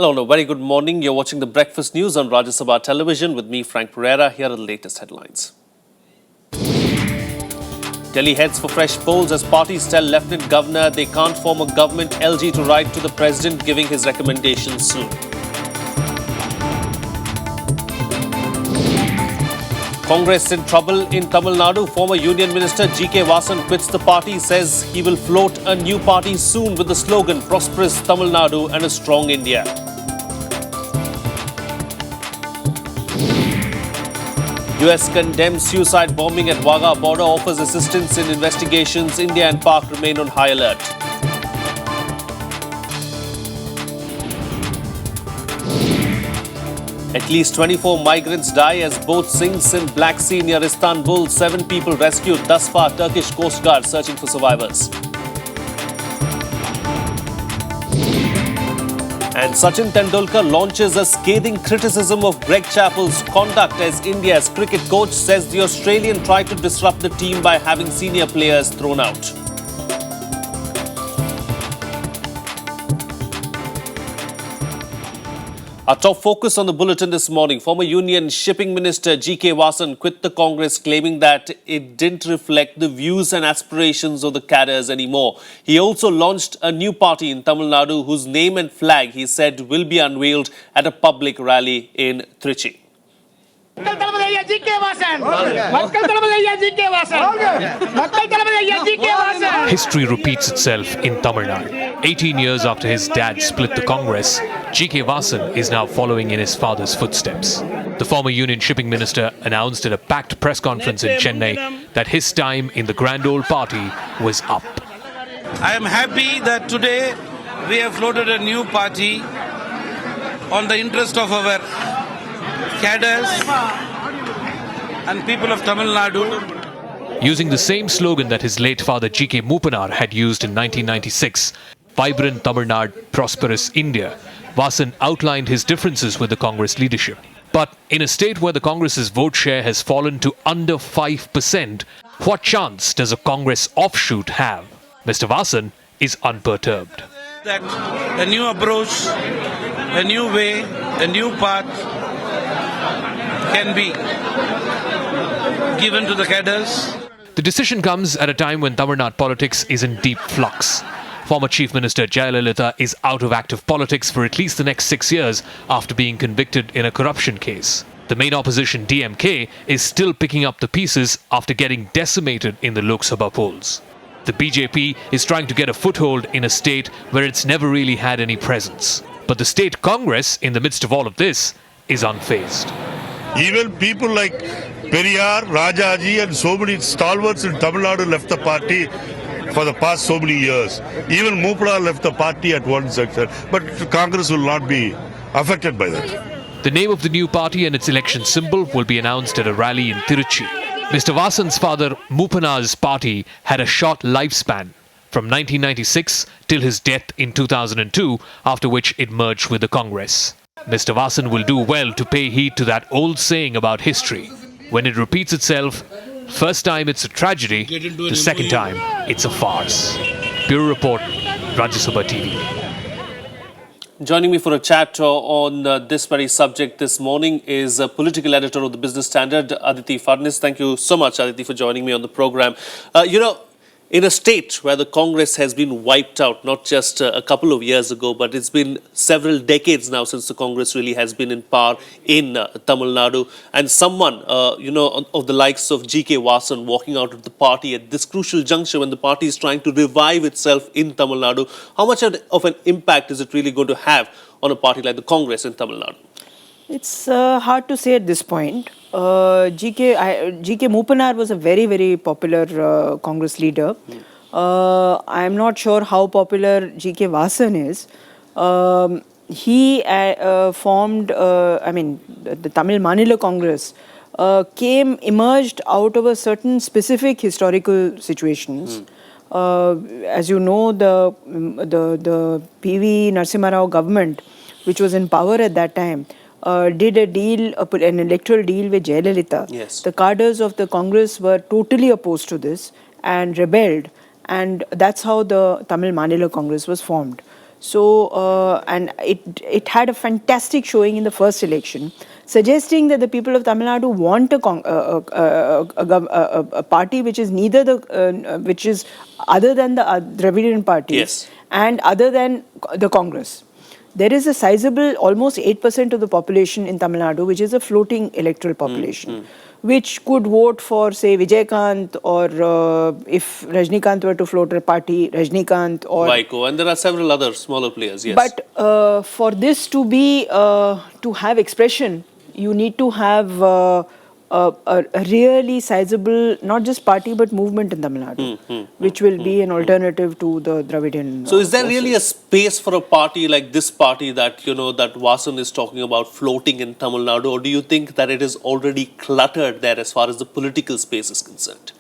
Hello and a very good morning. You're watching the Breakfast News on Rajya Sabha television with me, Frank Pereira. Here are the latest headlines. Delhi heads for fresh polls as parties tell Lieutenant Governor they can't form a government. LG to write to the President giving his recommendations soon. Congress in trouble in Tamil Nadu. Former Union Minister G.K. Vasan quits the party, says he will float a new party soon with the slogan Prosperous Tamil Nadu and a Strong India. US condemns suicide bombing at Wagah border, offers assistance in investigations. India and Pak remain on high alert. At least 24 migrants die as boat sinks in Black Sea near Istanbul. 7 people rescued. Thus far, Turkish Coast Guard searching for survivors. And Sachin Tendulkar launches a scathing criticism of Greg Chappell's conduct as India's cricket coach, says the Australian tried to disrupt the team by having senior players thrown out. Our top focus on the bulletin this morning. Former Union Shipping Minister G.K. Vasan quit the Congress, claiming that it didn't reflect the views and aspirations of the cadres anymore. He also launched a new party in Tamil Nadu whose name and flag, he said, will be unveiled at a public rally in Trichy. History repeats itself in Tamil Nadu. 18 years after his dad split the Congress, G.K. Vasan is now following in his father's footsteps. The former Union Shipping Minister announced at a packed press conference in Chennai that his time in the grand old party was up. I am happy that today we have floated a new party on the interest of our cadres and people of Tamil Nadu. Using the same slogan that his late father G.K. Moopanar had used in 1996, Vibrant Tamil Nadu, Prosperous India, Vasan outlined his differences with the Congress leadership. But in a state where the Congress's vote share has fallen to under 5%, what chance does a Congress offshoot have? Mr. Vasan is unperturbed. That a new approach, a new way, a new path can be given to the cadres. The decision comes at a time when Tamil Nadu politics is in deep flux. Former Chief Minister Jayalalitha is out of active politics for at least the next 6 years after being convicted in a corruption case. The main opposition DMK is still picking up the pieces after getting decimated in the Lok Sabha polls. The BJP is trying to get a foothold in a state where it's never really had any presence. But the state Congress, in the midst of all of this, is unfazed. Even people like Periyar, Rajaji and so many stalwarts in Tamil Nadu left the party for the past so many years. Even Moopada left the party at one section. But Congress will not be affected by that. The name of the new party and its election symbol will be announced at a rally in Tiruchi. Mr. Vasan's father, Moopanar's party, had a short lifespan from 1996 till his death in 2002, after which it merged with the Congress. Mr. Vasan will do well to pay heed to that old saying about history. When it repeats itself, first time it's a tragedy, the second time it's a farce. Bureau Report, Rajya Sabha TV. Joining me for a chat on this very subject this morning is a political editor of the Business Standard, Aditi Fadnis. Thank you so much, Aditi, for joining me on the program. In a state where the Congress has been wiped out, not just a couple of years ago, but it's been several decades now since the Congress really has been in power in Tamil Nadu. And someone, of the likes of G.K. Vasan walking out of the party at this crucial juncture when the party is trying to revive itself in Tamil Nadu, how much of an impact is it really going to have on a party like the Congress in Tamil Nadu? It's hard to say at this point. G.K. Moopanar was a very, very popular Congress leader. I am not sure how popular G.K. Vasan is. He formed, the Tamil Manila Congress emerged out of a certain specific historical situations. As you know, the P.V. Narasimha Rao government, which was in power at that time, did a deal, an electoral deal with Jayalalitha. Yes. The cadres of the Congress were totally opposed to this and rebelled. And that's how the Tamil Manila Congress was formed. So, and it had a fantastic showing in the first election, suggesting that the people of Tamil Nadu want a party which is neither which is other than the Dravidian parties Yes. and other than the Congress. There is a sizable, almost 8% of the population in Tamil Nadu, which is a floating electoral population, which could vote for, say, Vijaykanth, or if Rajnikant were to float a party, Rajnikant, or Vaiko, and there are several other smaller players, yes. But for this to be to have expression, you need to have a really sizable, not just party but movement in Tamil Nadu, which will be an alternative to the Dravidian. So is there really a space for a party like this party that, you know, that Vasan is talking about floating in Tamil Nadu, or do you think that it is already cluttered there as far as the political space is concerned?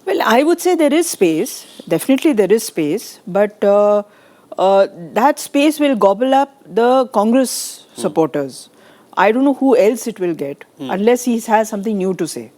Well, I would say there is space. Definitely there is space, but that space will gobble up the Congress supporters. I don't know who else it will get unless he has something new to say.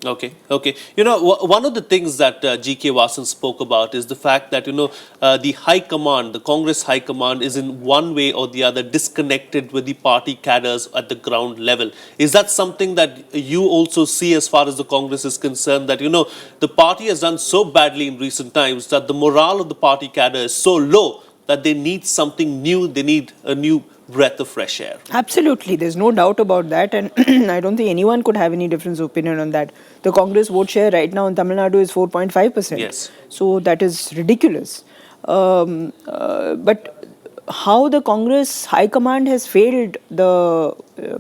Okay, okay. You know, one of the things that G.K. Vasan spoke about is the fact that, you know, the high command, the Congress high command is in one way or the other disconnected with the party cadres at the ground level. Is that something that you also see as far as the Congress is concerned, that, you know, the party has done so badly in recent times that the morale of the party cadre is so low that they need something new, they need a new breath of fresh air? Absolutely, there's no doubt about that, and I don't think anyone could have any different opinion on that. The Congress vote share right now in Tamil Nadu is 4.5%. Yes. So that is ridiculous. But how the Congress High Command has failed the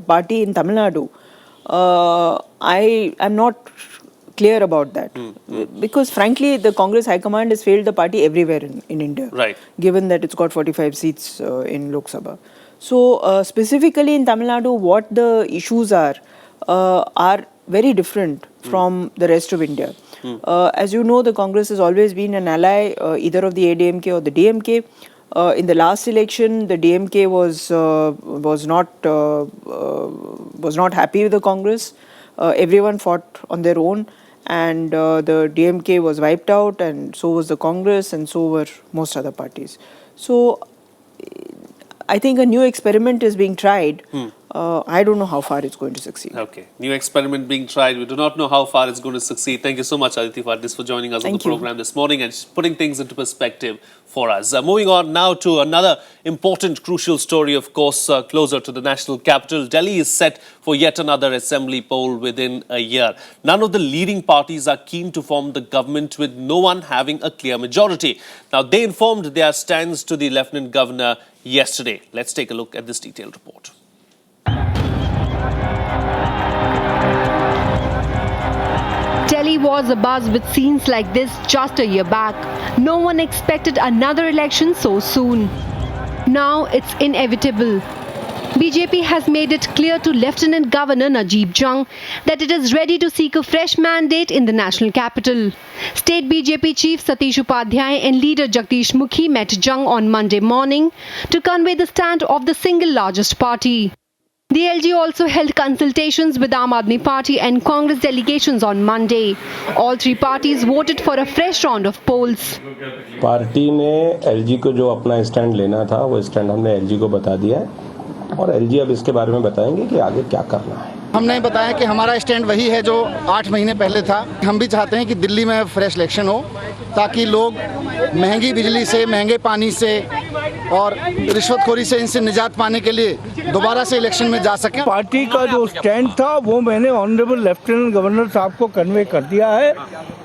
party in Tamil Nadu, I am not clear about that. Because frankly, the Congress High Command has failed the party everywhere in India. Right. Given that it's got 45 seats in Lok Sabha. So specifically in Tamil Nadu, what the issues are very different from the rest of India. As you know, the Congress has always been an ally either of the ADMK or the DMK. In the last election, the DMK was not happy with the Congress. Everyone fought on their own, and the DMK was wiped out, and so was the Congress, and so were most other parties. So I think a new experiment is being tried. I don't know how far it's going to succeed. Okay. New experiment being tried. We do not know how far it's going to succeed. Thank you so much, Aditi Fadnis, for joining us on the program this morning and putting things into perspective for us. Moving on now to another important, crucial story, of course, closer to the national capital. Delhi is set for yet another assembly poll within a year. None of the leading parties are keen to form the government, with no one having a clear majority. Now, they informed their stands to the Lieutenant Governor yesterday. Let's take a look at this detailed report. Delhi was abuzz with scenes like this just a year back. No one expected another election so soon. Now it's inevitable. BJP has made it clear to Lieutenant Governor Najib Jung that it is ready to seek a fresh mandate in the national capital. State BJP Chief Satish Upadhyay and leader Jagdish Mukhi met Jung on Monday morning to convey the stand of the single largest party. The LG also held consultations with Aam Aadmi Party and Congress delegations on Monday. All three parties voted for a fresh round of polls. Party ने LG को जो अपना stand लेना था वो stand हमने LG को बता दिया है और एलजी अब इसके बारे में बताएंगे कि आगे क्या करना है। हमने बताया कि हमारा स्टैंड वही है जो 8 महीने पहले था। हम भी चाहते हैं कि दिल्ली में फ्रेश इलेक्शन हो ताकि लोग महंगी बिजली से, महंगे पानी से और रिश्वतखोरी से इनसे निजात पाने के लिए दोबारा से इलेक्शन में जा सकें। पार्टी का जो स्टैंड था वो मैंने ऑनरेबल लेफ्टिनेंट गवर्नर साहब को कन्वे कर दिया है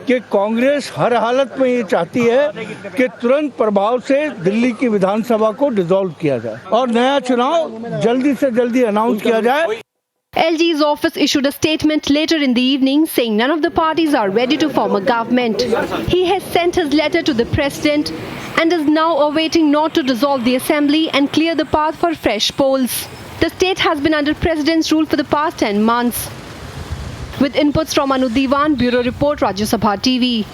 कि कांग्रेस हर हालत में ये चाहती है कि तुरंत प्रभाव से दिल्ली की विधानसभा को डिसॉल्व किया जाए और नया चुनाव जल्दी से जल्दी अनाउंस किया जाए। LG's office issued a statement later in the evening saying none of the parties are ready to form a government. He has sent his letter to the president and is now awaiting not to dissolve the assembly and clear the path for fresh polls. The state has been under president's rule for the past 10 months. With inputs from Anu Diwan, Bureau Report, Rajya Sabha TV.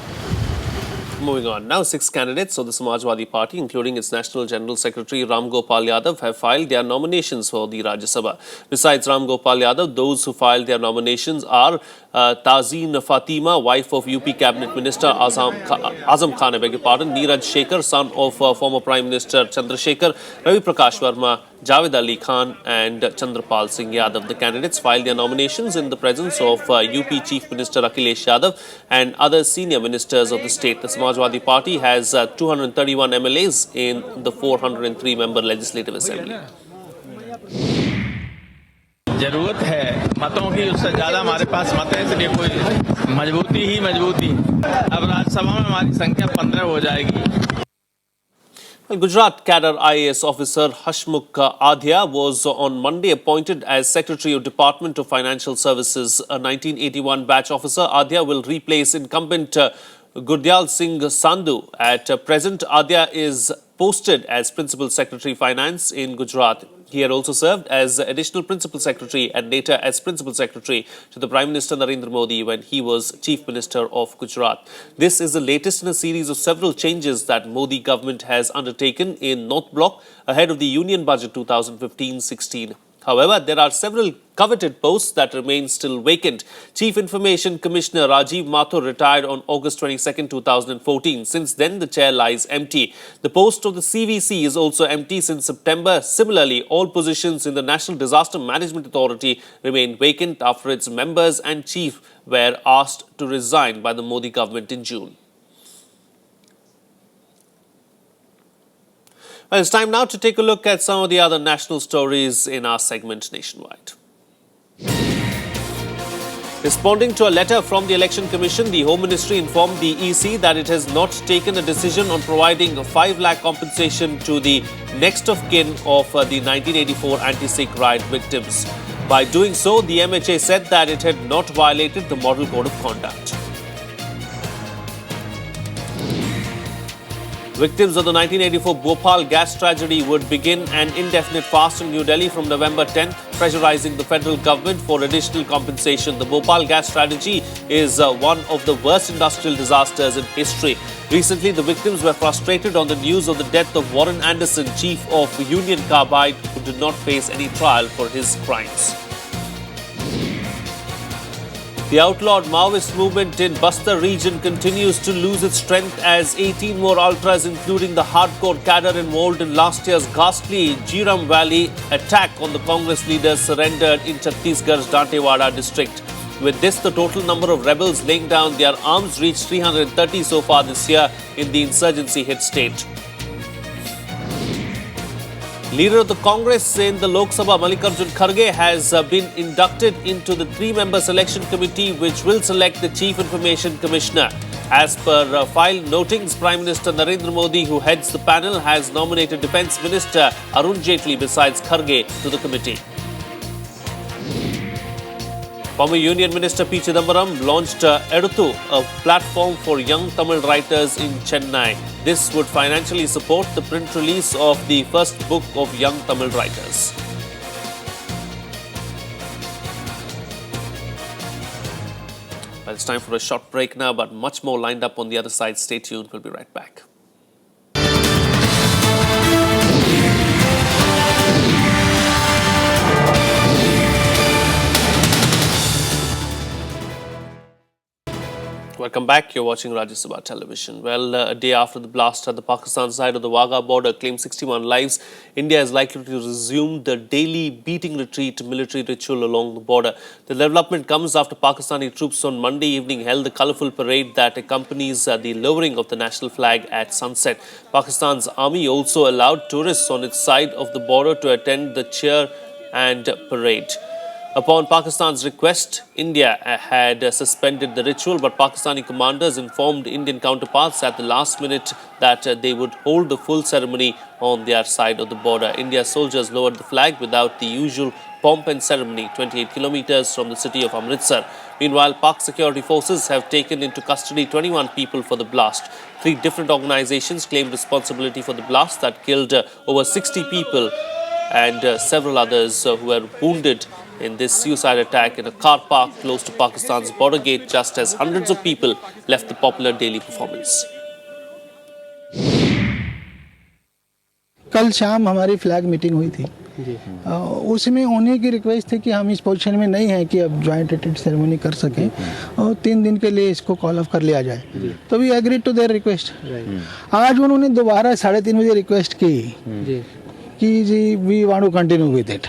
Moving on. Now, 6 candidates of the Samajwadi Party, including its National General Secretary Ram Gopal Yadav, have filed their nominations for the Rajya Sabha. Besides Ram Gopal Yadav, those who filed their nominations are Tazeen Fatima, wife of UP Cabinet Minister Azam Khan, I beg your pardon, Neeraj Shekhar, son of former Prime Minister Chandrasekhar, Ravi Prakash Verma, Javed Ali Khan and Chandrapal Singh Yadav. The candidates filed their nominations in the presence of UP Chief Minister Akhilesh Yadav and other senior ministers of the state. The Samajwadi Party has 231 MLAs in the 403-member Legislative Assembly. जरूरत है मतों की, उससे ज्यादा हमारे पास मत है, इसलिए कोई मजबूती ही मजबूती। अब राज्यसभा में हमारी संख्या 15 हो जाएगी। Well, Gujarat cadre IAS officer Hashmukh Adhya was on Monday appointed as Secretary of Department of Financial Services. A 1981 batch officer, Adhya will replace incumbent Gurdyal Singh Sandhu. At present, Adhya is posted as Principal Secretary Finance in Gujarat. He had also served as Additional Principal Secretary and later as Principal Secretary to the Prime Minister Narendra Modi when he was Chief Minister of Gujarat. This is the latest in a series of several changes that Modi government has undertaken in North Block ahead of the Union Budget 2015-16. However, there are several coveted posts that remain still vacant. Chief Information Commissioner Rajiv Mathur retired on August 22, 2014. Since then, the chair lies empty. The post of the CVC is also empty since September. Similarly, all positions in the National Disaster Management Authority remain vacant after its members and chief were asked to resign by the Modi government in June. Well, it's time now to take a look at some of the other national stories in our segment Nationwide. Responding to a letter from the Election Commission, the Home Ministry informed the EC that it has not taken a decision on providing a 5 lakh compensation to the next of kin of the 1984 anti-Sikh riot victims. By doing so, the MHA said that it had not violated the Model Code of Conduct. Victims of the 1984 Bhopal gas tragedy would begin an indefinite fast in New Delhi from November 10th, pressurizing the federal government for additional compensation. The Bhopal gas tragedy is one of the worst industrial disasters in history. Recently, the victims were frustrated on the news of the death of Warren Anderson, chief of Union Carbide, who did not face any trial for his crimes. The outlawed Maoist movement in Bastar region continues to lose its strength as 18 more ultras, including the hardcore cadre involved in last year's ghastly Jiram Valley attack on the Congress leaders, surrendered in Chhattisgarh's Dantewada district. With this, the total number of rebels laying down their arms reached 330 so far this year in the insurgency-hit state. Leader of the Congress in the Lok Sabha, Mallikarjun Kharge, has been inducted into the 3-member selection committee which will select the Chief Information Commissioner. As per file notings, Prime Minister Narendra Modi, who heads the panel, has nominated Defence Minister Arun Jaitley besides Kharge to the committee. Former Union Minister P. Chidambaram launched Eduthu, a platform for young Tamil writers in Chennai. This would financially support the print release of the first book of young Tamil writers. Well, it's time for a short break now, but much more lined up on the other side. Stay tuned. We'll be right back. Welcome back. You're watching Rajya Sabha television. Well, a day after the blast at the Pakistan side of the Wagah border claimed 61 lives, India is likely to resume the daily beating retreat military ritual along the border. The development comes after Pakistani troops on Monday evening held the colourful parade that accompanies the lowering of the national flag at sunset. Pakistan's army also allowed tourists on its side of the border to attend the cheer and parade. Upon Pakistan's request, India had suspended the ritual, but Pakistani commanders informed Indian counterparts at the last minute that they would hold the full ceremony on their side of the border. India's soldiers lowered the flag without the usual pomp and ceremony 28 kilometers from the city of Amritsar. Meanwhile, Pak security forces have taken into custody 21 people for the blast. 3 different organizations claimed responsibility for the blast that killed over 60 people and several others who were wounded in this suicide attack in a car park close to Pakistan's border gate, just as hundreds of people left the popular daily performance. कल शाम हमारी flag meeting हुई थी उसमें उन्हीं की request थी कि हम इस पोजीशन में नहीं हैं कि अब जॉइंट रिट्रीट सेरेमनी कर सकें और 3 दिन के लिए इसको कॉल ऑफ कर लिया जाए, तो we agree to their request. आज उन्होंने दोबारा 3:30 बजे रिक्वेस्ट की कि जी we want to continue with it.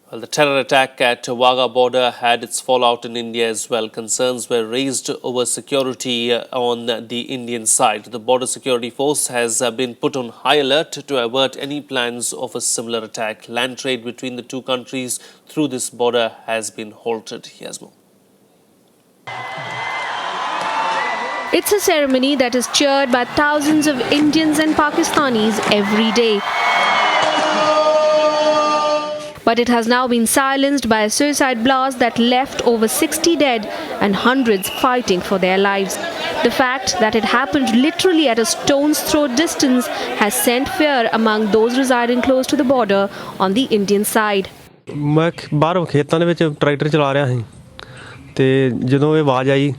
Well, the terror attack at Wagah border had its fallout in India as well. Concerns were raised over security on the Indian side. The border security force has been put on high alert to avert any plans of a similar attack. Land trade between the two countries through this border has been halted. Here's more. It's a ceremony that is cheered by thousands of Indians and Pakistanis every day. But it has now been silenced by a suicide blast that left over 60 dead and hundreds fighting for their lives. The fact that it happened literally at a stone's throw distance has sent fear among those residing close to the border on the Indian side. ਮੈਂ ਬਾਹਰ ਖੇਤਾਂ ਦੇ ਵਿੱਚ tractor ਚਲਾ ਰਿਹਾ ਸੀ ਤੇ ਜਦੋਂ ਇਹ ਆਵਾਜ਼ ਆਈ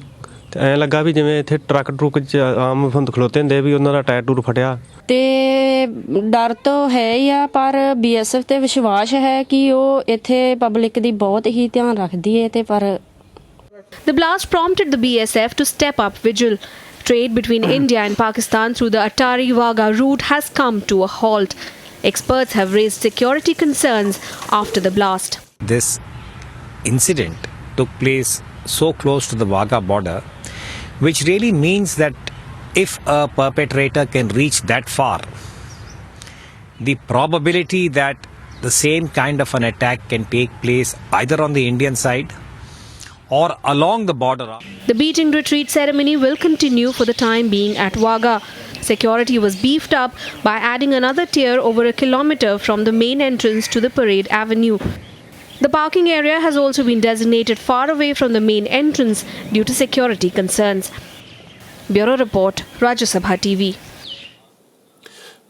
ਤੇ ਐਂ ਲੱਗਾ ਵੀ ਜਿਵੇਂ ਇੱਥੇ ਟਰੱਕ ਚ ਆਮ ਹੁੰਦ ਖਲੋਤੇ ਹੁੰਦੇ ਵੀ ਉਹਨਾਂ ਦਾ ਟਾਇਰ ਟੂਰ ਫਟਿਆ। ਤੇ ਡਰ ਤਾਂ ਹੈ ਹੀ ਆ, ਪਰ BSF ਤੇ ਵਿਸ਼ਵਾਸ ਹੈ ਕਿ ਉਹ ਇੱਥੇ ਪਬਲਿਕ ਦੀ ਬਹੁਤ ਹੀ ਧਿਆਨ ਰੱਖਦੀ ਹੈ ਤੇ ਪਰ The blast prompted the BSF to step up vigil. Trade between India and Pakistan through the Attari-Wagah route has come to a halt. Experts have raised security concerns after the blast. This incident took place so close to the Wagah border, which really means that if a perpetrator can reach that far, the probability that the same kind of an attack can take place either on the Indian side or along the border. The beating retreat ceremony will continue for the time being at Wagah. Security was beefed up by adding another tier over a kilometer from the main entrance to the Parade Avenue. The parking area has also been designated far away from the main entrance due to security concerns. Bureau Report, Rajya Sabha TV.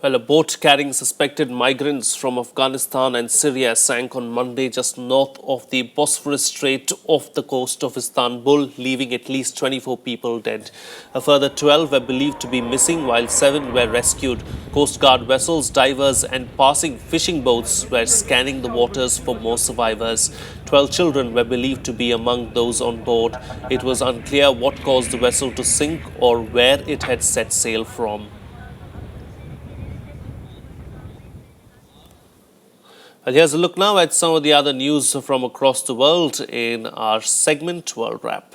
Well, a boat carrying suspected migrants from Afghanistan and Syria sank on Monday just north of the Bosphorus Strait off the coast of Istanbul, leaving at least 24 people dead. A further 12 were believed to be missing, while 7 were rescued. Coast Guard vessels, divers and passing fishing boats were scanning the waters for more survivors. 12 children were believed to be among those on board. It was unclear what caused the vessel to sink or where it had set sail from. Well, here's a look now at some of the other news from across the world in our segment World Wrap.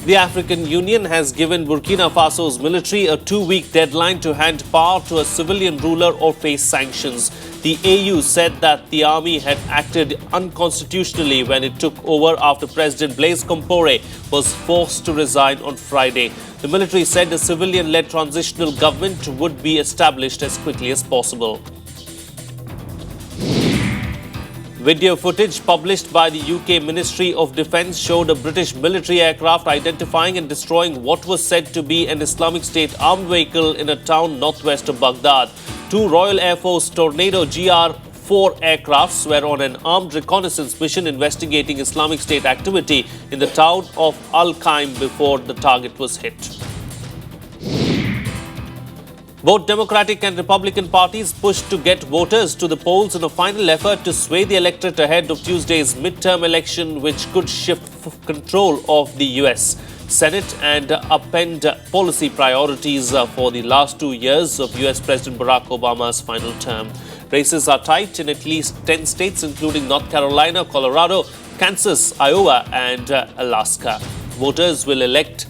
The African Union has given Burkina Faso's military a 2-week deadline to hand power to a civilian ruler or face sanctions. The AU said that the army had acted unconstitutionally when it took over after President Blaise Compaoré was forced to resign on Friday. The military said a civilian-led transitional government would be established as quickly as possible. Video footage published by the UK Ministry of Defence showed a British military aircraft identifying and destroying what was said to be an Islamic State armed vehicle in a town northwest of Baghdad. 2 Royal Air Force Tornado GR-4 aircrafts were on an armed reconnaissance mission investigating Islamic State activity in the town of Al-Qaim before the target was hit. Both Democratic and Republican parties pushed to get voters to the polls in a final effort to sway the electorate ahead of Tuesday's midterm election, which could shift control of the US Senate and upend policy priorities for the last 2 years of US President Barack Obama's final term. Races are tight in at least 10 states, including North Carolina, Colorado, Kansas, Iowa, and Alaska. Voters will elect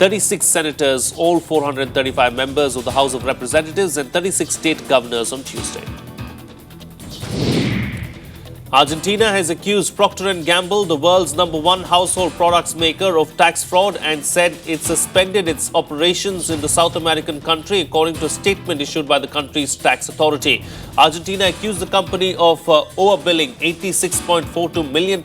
36 senators, all 435 members of the House of Representatives, and 36 state governors on Tuesday. Argentina has accused Procter & Gamble, the world's #1 household products maker, of tax fraud and said it suspended its operations in the South American country, according to a statement issued by the country's tax authority. Argentina accused the company of overbilling £86.42 million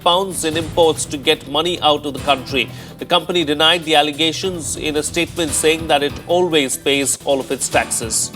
in imports to get money out of the country. The company denied the allegations in a statement, saying that it always pays all of its taxes.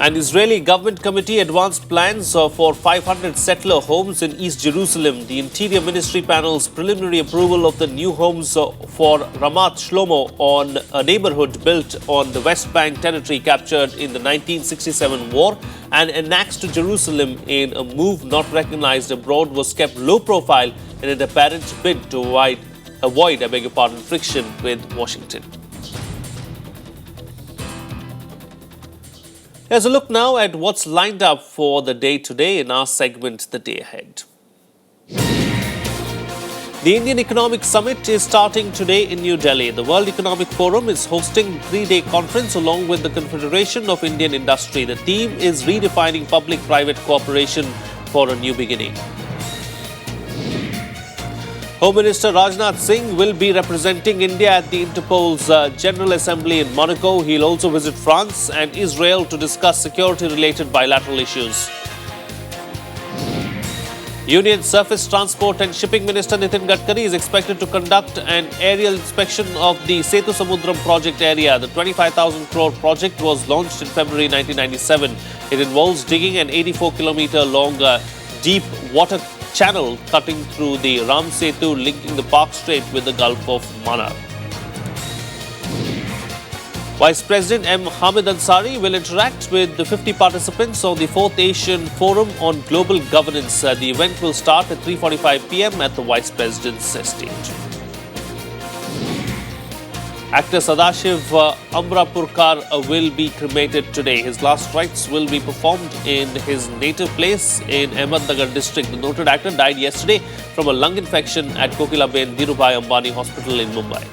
An Israeli government committee advanced plans for 500 settler homes in East Jerusalem. The Interior Ministry panel's preliminary approval of the new homes for Ramat Shlomo on a neighborhood built on the West Bank territory captured in the 1967 war and annexed to Jerusalem in a move not recognized abroad was kept low profile in an apparent bid to avoid friction with Washington. Here's a look now at what's lined up for the day today in our segment, The Day Ahead. The Indian Economic Summit is starting today in New Delhi. The World Economic Forum is hosting a three-day conference along with the Confederation of Indian Industry. The theme is redefining public-private cooperation for a new beginning. Home Minister Rajnath Singh will be representing India at the Interpol's General Assembly in Monaco. He'll also visit France and Israel to discuss security-related bilateral issues. Union Surface Transport and Shipping Minister Nitin Gadkari is expected to conduct an aerial inspection of the Setu Samudram project area. The 25,000 crore project was launched in February 1997. It involves digging an 84-kilometer long deep water channel cutting through the Ram Setu linking the Park Strait with the Gulf of Mannar. Vice President M. Hamid Ansari will interact with the 50 participants on the 4th Asian Forum on Global Governance. The event will start at 3:45 p.m. at the Vice President's estate. Actor Sadashiv Amrapurkar will be cremated today. His last rites will be performed in his native place in Ahmednagar district. The noted actor died yesterday from a lung infection at Kokilaben Dhirubhai Ambani Hospital in Mumbai.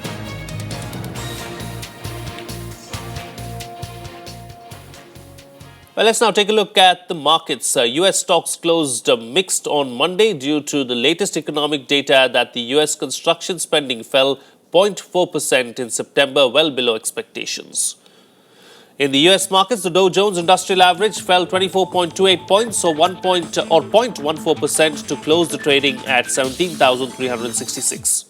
Well, let's now take a look at the markets. US stocks closed mixed on Monday due to the latest economic data that the US construction spending fell 0.4% in September, well below expectations. In the US markets, the Dow Jones Industrial Average fell 24.28 points or 0.14% to close the trading at 17,366.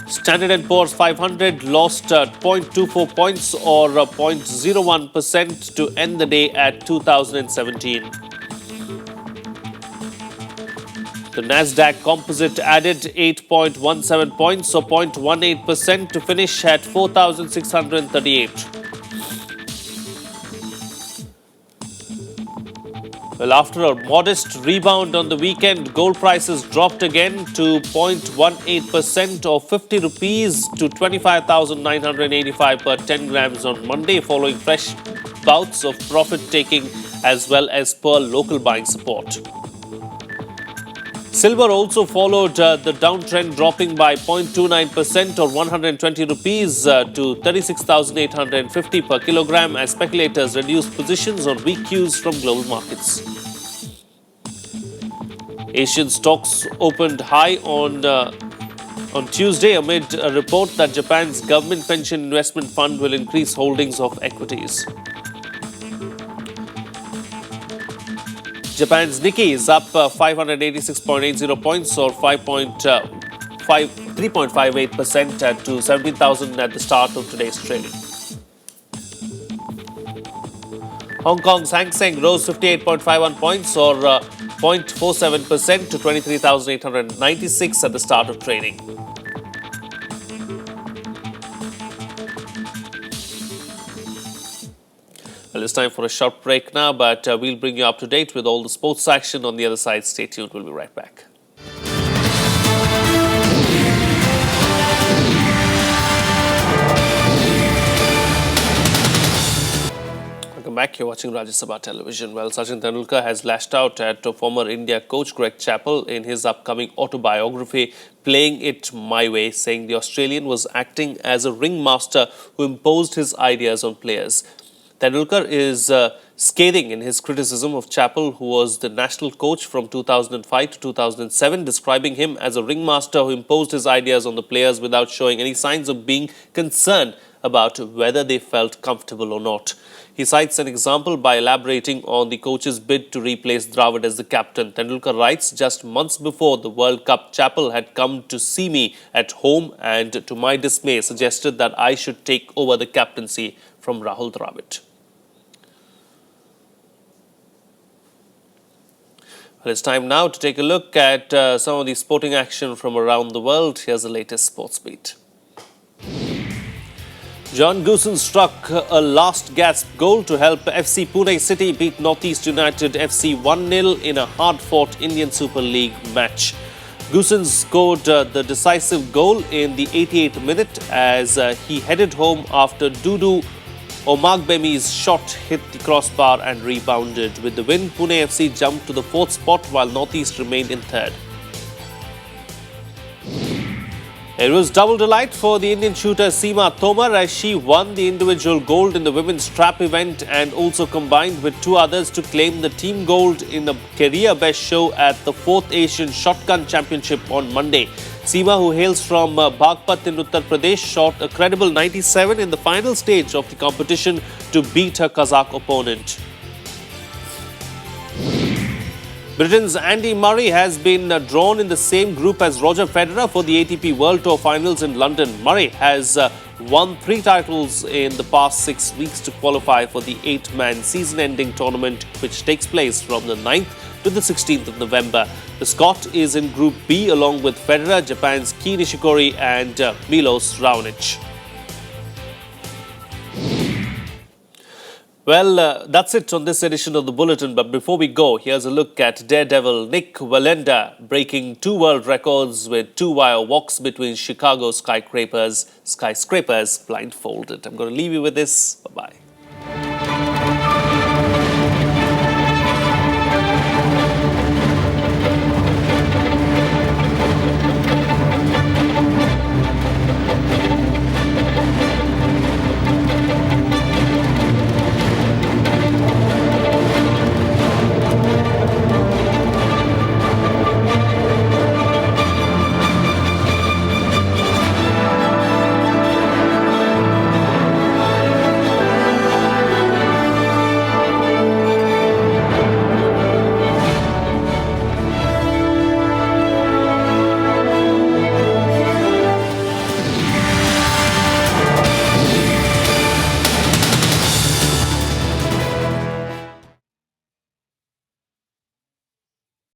Standard & Poor's 500 lost 0.24 points or 0.01% to end the day at 2,017. The Nasdaq Composite added 8.17 points or 0.18% to finish at 4,638. Well, after a modest rebound on the weekend, gold prices dropped again to 0.18% or 50 rupees to 25,985 per 10 grams on Monday, following fresh bouts of profit-taking as well as poor local buying support. Silver also followed the downtrend, dropping by 0.29% or 120 rupees to 36,850 per kilogram as speculators reduced positions on weak cues from global markets. Asian stocks opened high on Tuesday amid a report that Japan's government pension investment fund will increase holdings of equities. Japan's Nikkei is up 586.80 points or 3.58% to 17,000 at the start of today's trading. Hong Kong's Hang Seng rose 58.51 points or 0.47% to 23,896 at the start of trading. Well, it's time for a short break now, but we'll bring you up to date with all the sports action on the other side. Stay tuned. We'll be right back. Welcome back. You're watching Rajya Sabha television. Well, Sachin Tendulkar has lashed out at former India coach Greg Chappell in his upcoming autobiography, Playing It My Way, saying the Australian was acting as a ringmaster who imposed his ideas on players. Tendulkar is scathing in his criticism of Chappell, who was the national coach from 2005 to 2007, describing him as a ringmaster who imposed his ideas on the players without showing any signs of being concerned about whether they felt comfortable or not. He cites an example by elaborating on the coach's bid to replace Dravid as the captain. Tendulkar writes, just months before the World Cup, Chappell had come to see me at home and, to my dismay, suggested that I should take over the captaincy from Rahul Dravid. Well, it's time now to take a look at some of the sporting action from around the world. Here's the latest sports beat. John Goosen struck a last gasp goal to help FC Pune City beat Northeast United FC 1-0 in a hard-fought Indian Super League match. Goosen scored the decisive goal in the 88th minute as he headed home after Dudu Omagbemi's shot hit the crossbar and rebounded. With the win, Pune FC jumped to the 4th spot while Northeast remained in 3rd. It was double delight for the Indian shooter Seema Tomar as she won the individual gold in the women's trap event and also combined with 2 others to claim the team gold in the career best show at the 4th Asian Shotgun Championship on Monday. Seema, who hails from Bagpat in Uttar Pradesh, shot a credible 97 in the final stage of the competition to beat her Kazakh opponent. Britain's Andy Murray has been drawn in the same group as Roger Federer for the ATP World Tour Finals in London. Murray has won 3 titles in the past 6 weeks to qualify for the 8-man season-ending tournament, which takes place from the 9th to the 16th of November. The Scot is in Group B along with Federer, Japan's Kei Nishikori and Milos Raonic. Well, that's it on this edition of the Bulletin. But before we go, here's a look at daredevil Nick Wallenda breaking 2 world records with 2-wire walks between Chicago skyscrapers blindfolded. I'm going to leave you with this. Bye-bye.